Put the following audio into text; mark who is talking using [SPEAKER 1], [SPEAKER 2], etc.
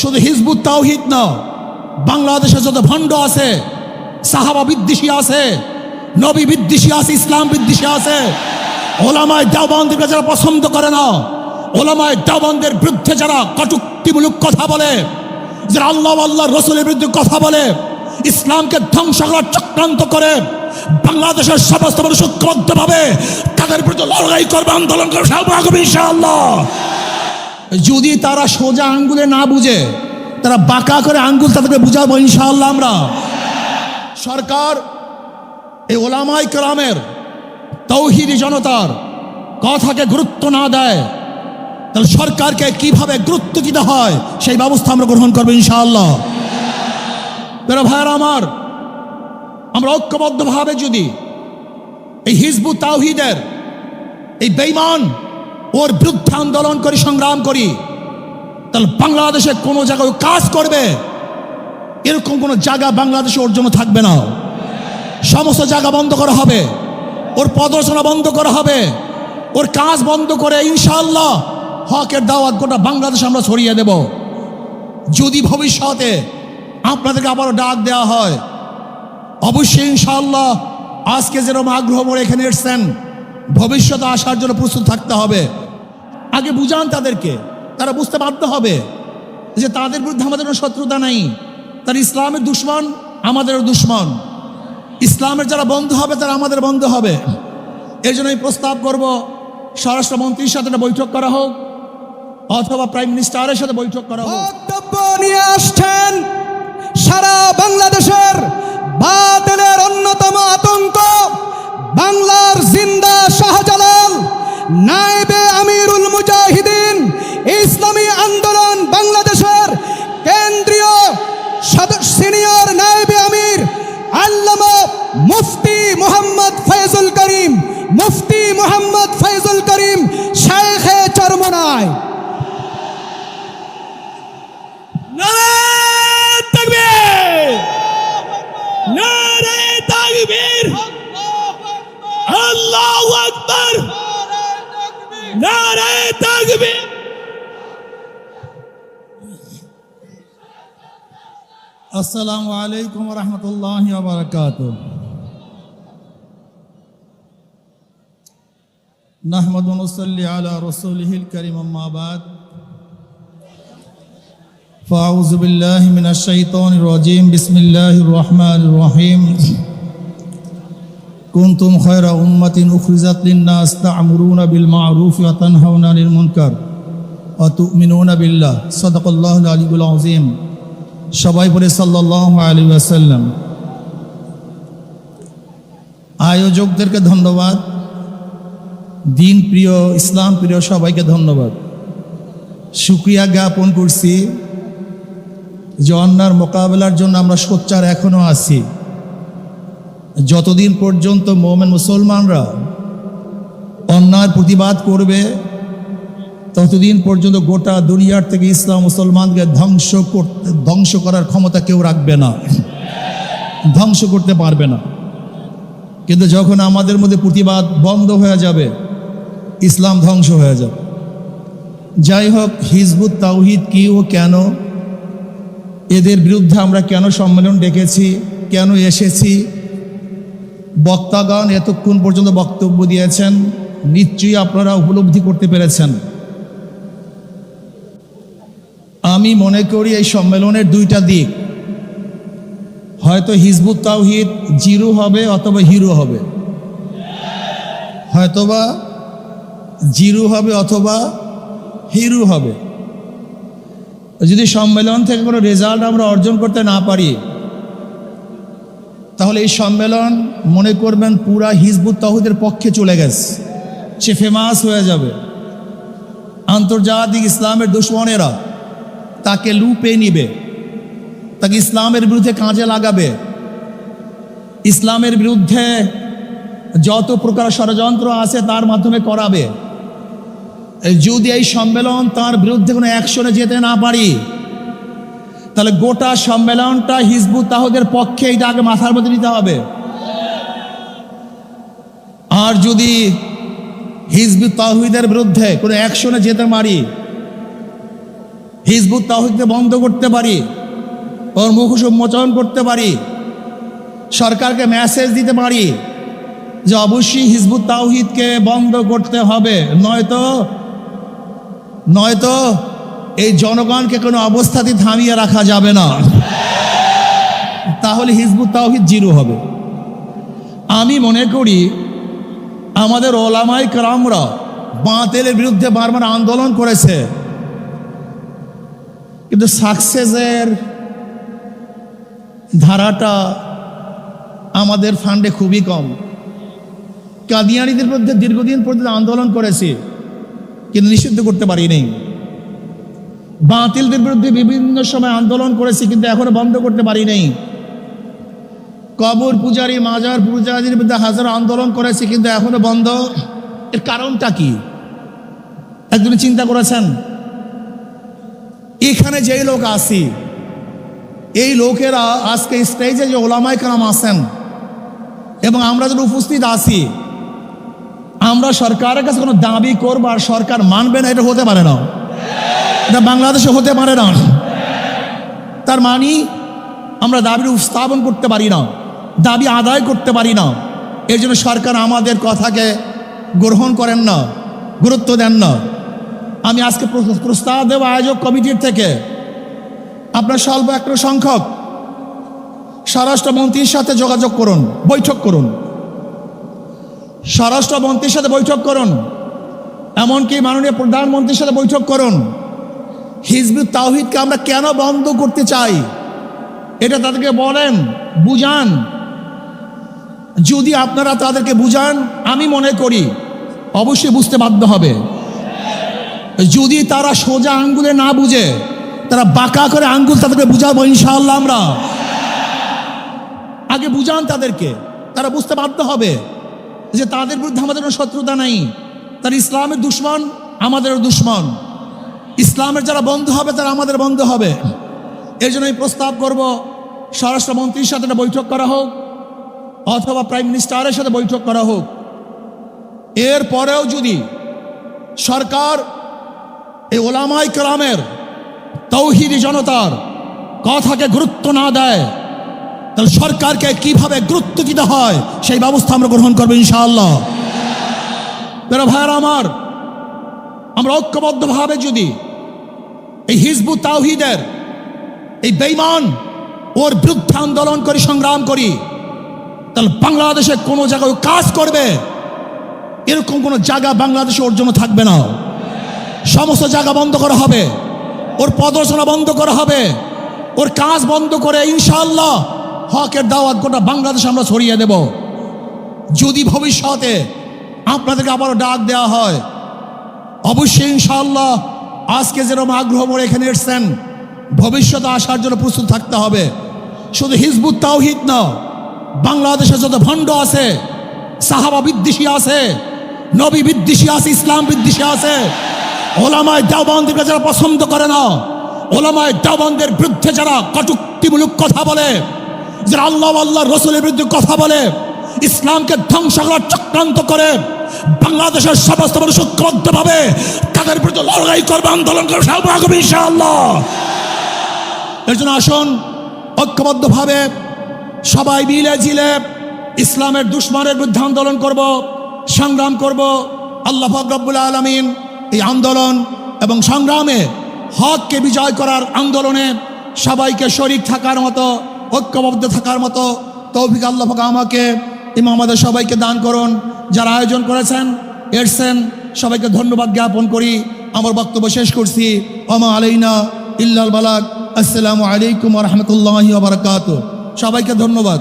[SPEAKER 1] শুধু হিজবুত তাওহীদ না, বাংলাদেশে যত ভণ্ড আছে, সাহাবা বিদ্বেষী আছে, নবী বিদ্বেষী আছে, ইসলাম বিদ্বেষী আছে, ওলামায়ে দেওবন্দকে যারা পছন্দ করে না, ওলামায়ে দেওবন্দের বিরুদ্ধে যারা কটূক্তিমূলক কথা বলে, যারা আল্লাহ আল্লাহর রাসূলের বিরুদ্ধে কথা বলে, ইসলামকে ধ্বংস করার চক্রান্ত করে, বাংলাদেশের সমস্ত মানুষ ঐক্যবদ্ধভাবে তাদের বিরুদ্ধে লড়াই করবে, আন্দোলন করবে, ইনশাআল্লাহ। যদি তারা সোজা আঙ্গুলে না বুঝে, তারা বাঁকা করে আঙ্গুল তাদেরকে বুঝাবো ইনশাআল্লাহ আমরা। সরকার এই ওলামায়ে কেরামের তাওহীদি জনতার কথাকে গুরুত্ব না দেয়, তাহলে সরকারকে কিভাবে গুরুত্ব দিতে হয় সেই ব্যবস্থা আমরা গ্রহণ করবো ইনশাআল্লাহ। প্রিয় ভাইয়েরা আমার, আমরা ঐক্যবদ্ধভাবে যদি এই হিজবুত তাওহীদের এই বেঈমান ওর বিরুদ্ধে আন্দোলন করি, সংগ্রাম করি, তাহলে বাংলাদেশে কোনো জায়গায় কাজ করবে এরকম কোনো জায়গা বাংলাদেশে ওর জন্য থাকবে না। সমস্ত জায়গা বন্ধ করা হবে, ওর প্রদর্শনা বন্ধ করা হবে, ওর কাজ বন্ধ করে ইনশাআল্লাহ হকের দাওয়াত গোটা বাংলাদেশে আমরা ছড়িয়ে দেব। যদি ভবিষ্যতে আপনাদেরকে আবারও ডাক দেওয়া হয়, অবশ্যই ইনশাআল্লাহ আজকে যেরকম আগ্রহ করে এখানে এসছেন, ভবিষ্যতে আসার জন্য প্রস্তুত থাকতে হবে। আগে বুঝান তাদেরকে, তারা বুঝতে বাধ্য হবে যে তাদের বিরুদ্ধে আমাদের কোনো শত্রুতা নাই, তারা ইসলামের দুশমন, আমাদেরও দুশমন। ইসলামের যারা বন্ধু হবে তারা আমাদের বন্ধু হবে। এর জন্য আমি প্রস্তাব করব, স্বরাষ্ট্রমন্ত্রীর সাথে একটা বৈঠক করা হোক, অথবা প্রাইম মিনিস্টারের সাথে বৈঠক করা হোক।
[SPEAKER 2] বক্তব্য নিয়ে আসছেন সারা বাংলাদেশের বাতিলের অন্যতম আতঙ্ক, বাংলার জিন্দা শাহজালাল, নায়েবে আমিরুল মুজাহিদিন, ইসলামী আন্দোলন বাংলাদেশের কেন্দ্রীয় সিনিয়র নায়েবে আমির আল্লামা মুফতি মোহাম্মদ ফয়জুল করিম, মুফতি মোহাম্মদ ফয়জুল করিম শাইখে চরমনাই।
[SPEAKER 3] নারে তাকবীর, নারে তাকবীর, আল্লাহু আকবার, নারে তাকবীর।
[SPEAKER 1] আসসালামু আলাইকুম ওয়া রাহমাতুল্লাহি ওয়া বারাকাতুহু। নাহমাদু ওয়া নুসাল্লি আলা রাসূলিহিল কারীম, আম্মা বাদ। ফাআউযু বিল্লাহি মিনাশ শাইতানির রাজীম, বিসমিল্লাহির রহমানির রহিম। কুনতুম খায়রা উম্মাতিন উখরিজাত লিন-নাস তা'মুরুনা বিল মা'রুফ ওয়া তানহাউনা আনিল মুনকার ওয়া তু'মিনুনা বিল্লাহ। সাদাকাল্লাহুল আলিয়্যুল আযীম। সবাই পড়ে সাল্লাল্লাহু আলাইহি ওয়াসাল্লাম। আয়োজকদেরকে ধন্যবাদ, দিন প্রিয়, ইসলাম প্রিয় সবাইকে ধন্যবাদ। শুকরিয়া জ্ঞাপন করছি যে অন্যার মোকাবেলার জন্য আমরা সোচ্চার এখনো আছি। যতদিন পর্যন্ত মুমিন মুসলমানরা অন্যায়ের প্রতিবাদ করবে, ততদিন পর্যন্ত গোটা দুনিয়ার থেকে ইসলাম মুসলমানকে ধ্বংস করার ক্ষমতা কেউ রাখবে না, ধ্বংস করতে পারবে না। কিন্তু যখন আমাদের মধ্যে প্রতিবাদ বন্ধ হয়ে যাবে, ইসলাম ধ্বংস হয়ে যাবে। যাই হোক, হিজবুত তাওহীদ কি ও কেন, এদের বিরুদ্ধে আমরা কেন সম্মেলন ডেকেছি, কেন এসেছি, বক্তাগণ এতক্ষণ পর্যন্ত বক্তব্য দিয়েছেন, নিশ্চয়ই আপনারা উপলব্ধি করতে পেরেছেন। আমি মনে করি এই সম্মেলনের দুইটা দিক, হয়তো হিজবুত তাওহীদ জিরো হবে অথবা হিরো হবে, হয়তোবা জিরো হবে অথবা হিরো হবে। যদি সম্মেলন থেকে কোনো রেজাল্ট আমরা অর্জন করতে না পারি, তাহলে এই সম্মেলন মনে করবেন পুরা হিজবুত তাওহীদের পক্ষে চলে গেছে, সে ফেমাস হয়ে যাবে। আন্তর্জাতিক ইসলামের দুশমনেরা তাকে লুপে নিবে, তাকে ইসলামের বিরুদ্ধে কাজে লাগাবে, ইসলামের বিরুদ্ধে যত প্রকার ষড়যন্ত্র আছে তার মাধ্যমে করাবে। যদি এই সম্মেলন তার বিরুদ্ধে কোনো অ্যাকশনে যেতে না পারি, তাহলে গোটা সম্মেলনটা হিজবুত তাওহীদের পক্ষে, এটা আগে মাথার মধ্যে নিতে হবে। আর যদি হিজবুত তাওহীদের বিরুদ্ধে কোনো অ্যাকশনে যেতে পারি, হিজবুত তাওহীদকে বন্ধ করতে পারি, ওর মুখোশ উন্মোচন করতে পারি, সরকারকে মেসেজ দিতে পারি যে অবশ্যই হিজবুত তাওহীদকে বন্ধ করতে হবে, নয়তো এই জনগণকে কোনো অবস্থাতেই থামিয়ে রাখা যাবে না, তাহলে হিজবুত তাওহীদ জিরো হবে। আমি মনে করি আমাদের ওলামায়ে কেরামরা বাতিলের বিরুদ্ধে বারবার আন্দোলন করেছে, কিন্তু সাকসেসের ধারাটা আমাদের ফান্ডে খুবই কম। কাদিয়ানীদের বিরুদ্ধে দীর্ঘদিন পর্যন্ত আন্দোলন করেছি, কিন্তু নিষিদ্ধ করতে পারিনি। বাতিলদের বিরুদ্ধে বিভিন্ন সময় আন্দোলন করেছি, কিন্তু এখনো বন্ধ করতে পারি নাই। কবর পূজারী, মাজার পূজারীর বিরুদ্ধে হাজারো আন্দোলন করেছি, কিন্তু এখনো বন্ধ। এর কারণটা কি একদম চিন্তা করেছেন? এখানে যেই লোক আসি, এই লোকেরা আজকে স্টেজে যে ওলামায়ে কেরাম আছেন এবং আমরা যদি উপস্থিত আছি, আমরা সরকারের কাছে কোনো দাবি করবো আর সরকার মানবে না, এটা হতে পারে না, এটা বাংলাদেশে হতে পারে না। তার মানে আমরা দাবি উপস্থাপন করতে পারি না, দাবি আদায় করতে পারি না। এর জন্য সরকার আমাদের কথাকে গ্রহণ করেন না, গুরুত্ব দেন না। আমি আজকে প্রস্তাব দেব আয়োজক কমিটির থেকে, আপনার স্বল্প একটা সংখ্যক স্বরাষ্ট্রমন্ত্রীর সাথে যোগাযোগ করুন, বৈঠক করুন, স্বরাষ্ট্রমন্ত্রীর সাথে বৈঠক করুন, এমনকি মাননীয় প্রধানমন্ত্রীর সাথে বৈঠক করুন। হিজবুত তাওহীদকে আমরা কেন বন্ধ করতে চাই এটা তাদেরকে বলেন, বুঝান। যদি আপনারা তাদেরকে বুঝান, আমি মনে করি অবশ্যই বুঝতে বাধ্য হবে। যদি তারা সোজা আঙ্গুলে না বুঝে, তারা বাঁকা করে আঙ্গুল তাদেরকে বুঝাবো ইনশাআল্লাহ। আমরা আগে বুঝান তাদেরকে, তারা বুঝতে বাধ্য হবে যে তাদের বিরুদ্ধে আমাদের কোনো শত্রুতা নাই। তারা ইসলামের দুশ্মন, আমাদেরও দুশ্মন। ইসলামের যারা বন্ধু হবে তারা আমাদের বন্ধু হবে। এই জন্য আমি প্রস্তাব করব স্বরাষ্ট্রমন্ত্রীর সাথে একটা বৈঠক করা হোক, অথবা প্রাইম মিনিস্টারের সাথে বৈঠক করা হোক। এরপরেও যদি সরকার এই ওলামায়ে কেরামের, তাওহীদি জনতার কথাকে গুরুত্ব না দেয়, তাহলে সরকারকে কিভাবে গুরুত্ব দিতে হয় সেই ব্যবস্থা আমরা গ্রহণ করবো ইনশাআল্লাহ। প্রিয় ভাইয়েরা আমার, আমরা ঐক্যবদ্ধভাবে যদি এই হিজবুত তাওহীদের এই বেঈমান ওর বিরুদ্ধে আন্দোলন করি, সংগ্রাম করি, তাহলে বাংলাদেশে কোনো জায়গায় কাজ করবে এরকম কোনো জায়গা বাংলাদেশে ওর জন্য থাকবে না। সমস্ত জায়গা বন্ধ করা হবে, ওর প্রদর্শনা বন্ধ করা হবে, ওর কাজ বন্ধ করে ইনশাআল্লাহ হকের দাওয়াত গোটা বাংলাদেশে আমরা ছড়িয়ে দেব। যদি ভবিষ্যতে আপনাদেরকে আবারও ডাক দেওয়া হয়, অবশ্যই ইনশাআল্লাহ আজকে যেরকম আগ্রহ করে এখানে এসছেন, ভবিষ্যতে আসার জন্য প্রস্তুত থাকতে হবে। শুধু হিজবুত তাওহীদ না, বাংলাদেশে যত ভণ্ড আছে, সাহাবা বিদ্বেষী আছে, নবী বিদ্বেষী আছে, ইসলাম বিদ্বেষী আছে, ওলামায়ে দেওবন্দিকে যারা পছন্দ করে না, ওলামায়ে দেওবন্দের বিরুদ্ধে যারা কটূক্তিমূলক কথা বলে, যারা আল্লাহ আল্লাহর রাসূলের বিরুদ্ধে কথা বলে, ইসলামকে ধ্বংস করার চক্রান্ত করে, বাংলাদেশের সমস্ত মানুষ ঐক্যবদ্ধভাবে তাদের বিরুদ্ধে লড়াই করবে, আন্দোলন করবে ইনশাআল্লাহ। এর জন্য আসুন ঐক্যবদ্ধভাবে সবাই মিলে ঝিলে ইসলামের দুশ্মনের বিরুদ্ধে আন্দোলন করব, সংগ্রাম করব। আল্লাহ পাক রব্বুল আলামিন এই আন্দোলন এবং সংগ্রামে হককে বিজয় করার আন্দোলনে সবাইকে শরীক থাকার মতো, ঐক্যবদ্ধ থাকার মতো তৌফিক আল্লাহ পাক আমাকে এবং আমাদের সবাইকে দান করুন। যারা আয়োজন করেছেন, এসছেন, সবাইকে ধন্যবাদ জ্ঞাপন করি। আমার বক্তব্য শেষ করছি। ওমা আলাইনা ইল্লাল বালাগ। আসসালামু আলাইকুম ওয়া রাহমাতুল্লাহি ওয়া বারাকাতুহু। সবাইকে ধন্যবাদ।